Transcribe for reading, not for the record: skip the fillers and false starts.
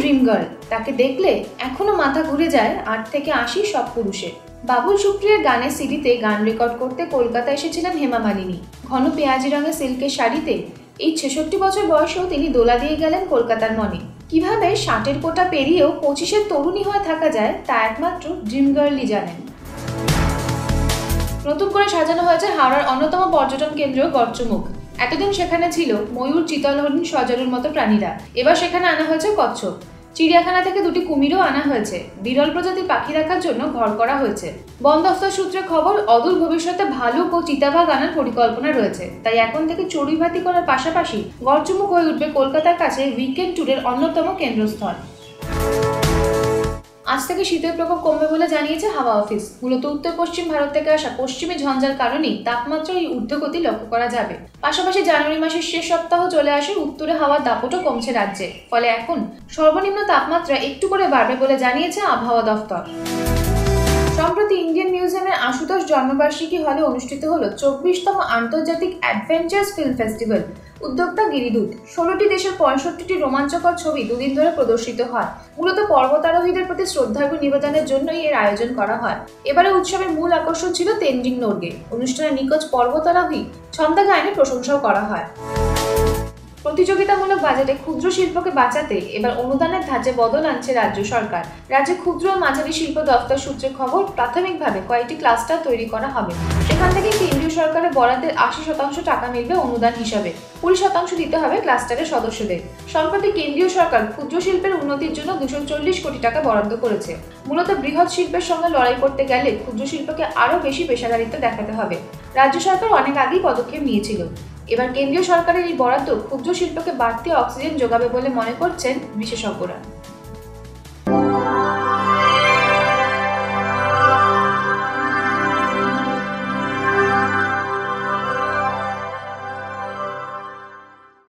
Dream girl, তাকে দেখলে এখনো মাথা ঘুরে যায় 8 থেকে 80 সব পুরুষের। বাবুল সুপ্রিয়ার গানের সিডিতে গান রেকর্ড করতে কলকাতা এসেছিলেন হেমা মালিনী। ঘন পেঁয়াজি রঙের সিল্কের শাড়িতে এই 66 বছর বয়সেও তিনি দোলা দিয়ে গেলেন কলকাতার মনে। কিভাবে 60-এর কোটা পেরিয়েও 25-এর তরুণী হয়ে থাকা যায় তা একমাত্র ড্রিম গার্লই জানেন। নতুন করে সাজানো হয়েছে হাওড়ার অন্যতম পর্যটন কেন্দ্র গর্চমুখ। এতদিন সেখানে ছিল ময়ূর, চিতল, হরিণ, সজারুর মতো প্রাণীরা। এবার সেখানে আনা হয়েছে কচ্ছপ। চিড়িয়াখানা থেকে 2টি কুমিরও আনা হয়েছে। বিরল প্রজাতির পাখি রাখার জন্য ঘর করা হয়েছে। বন দফতর সূত্রে খবর, অদূর ভবিষ্যতে ভালুক ও চিতাবাঘ আনার পরিকল্পনা রয়েছে। তাই এখন থেকে চড়ুইভাতি করার পাশাপাশি গর্চমুখ হয়ে উঠবে কলকাতার কাছে উইকেন্ড ট্যুরের অন্যতম কেন্দ্রস্থল। আজ থেকে শীতের প্রকোপ কমবে বলে জানিয়েছে হাওয়া অফিস। মূলত উত্তর পশ্চিম ভারত থেকে আসা পশ্চিমী ঝঞ্ঝার কারণেই তাপমাত্রার এই ঊর্ধ্বগতি লক্ষ্য করা যাবে। পাশাপাশি জানুয়ারি মাসের শেষ সপ্তাহ চলে আসে উত্তরে হাওয়ার দাপটও কমছে রাজ্যে। ফলে এখন সর্বনিম্ন তাপমাত্রা একটু করে বাড়বে বলে জানিয়েছে আবহাওয়া দফতর। সম্প্রতি ইন্ডিয়ান মিউজিয়ামের আশুতোষ জন্মবার্ষিকী হলে অনুষ্ঠিত হলো 24তম আন্তর্জাতিক অ্যাডভেঞ্চার্স ফিল্ম ফেস্টিভ্যাল। উদ্যোক্তা গিরিদূত। 16টি দেশের 65টি রোমাঞ্চকর ছবি দুদিন ধরে প্রদর্শিত হয়। মূলত পর্বতারোহীদের প্রতি শ্রদ্ধার্ঘ্য নিবেদনের জন্যই এর আয়োজন করা হয়। এবারে উৎসবের মূল আকর্ষণ ছিল তেনজিং নোরগে। অনুষ্ঠানে নিখোঁজ পর্বতারোহী ছন্দা গায়নের প্রশংসাও করা হয়। প্রতিযোগিতামূলক বাজেটে ক্ষুদ্র শিল্পকে বাঁচাতে এবার অনুদানের ধাঁচে বদল আনছে রাজ্য সরকার। রাজ্যে ক্ষুদ্র ও মাঝারি শিল্প দফতর সূত্রে খবর, প্রাথমিকভাবে কয়েকটি ক্লাস্টার তৈরি করা হবে। সেখান থেকে কেন্দ্রীয় সরকারের বরাদ্দের 80% টাকা মিলবে অনুদান হিসাবে। 20% দিতে হবে ক্লাস্টারের সদস্যদের। সম্প্রতি কেন্দ্রীয় সরকার ক্ষুদ্র শিল্পের উন্নতির জন্য 240 কোটি টাকা বরাদ্দ করেছে। মূলত বৃহৎ শিল্পের সঙ্গে লড়াই করতে গেলে ক্ষুদ্র শিল্পকে আরও বেশি পেশাদারিত্ব দেখাতে হবে। রাজ্য সরকার অনেক আগেই পদক্ষেপ নিয়েছিল। এবার কেন্দ্রীয় সরকারের এই বরাদ্দ ক্ষুদ্র শিল্পকে বাড়তি অক্সিজেন যোগাবে বলে মনে করছেন বিশেষজ্ঞরা।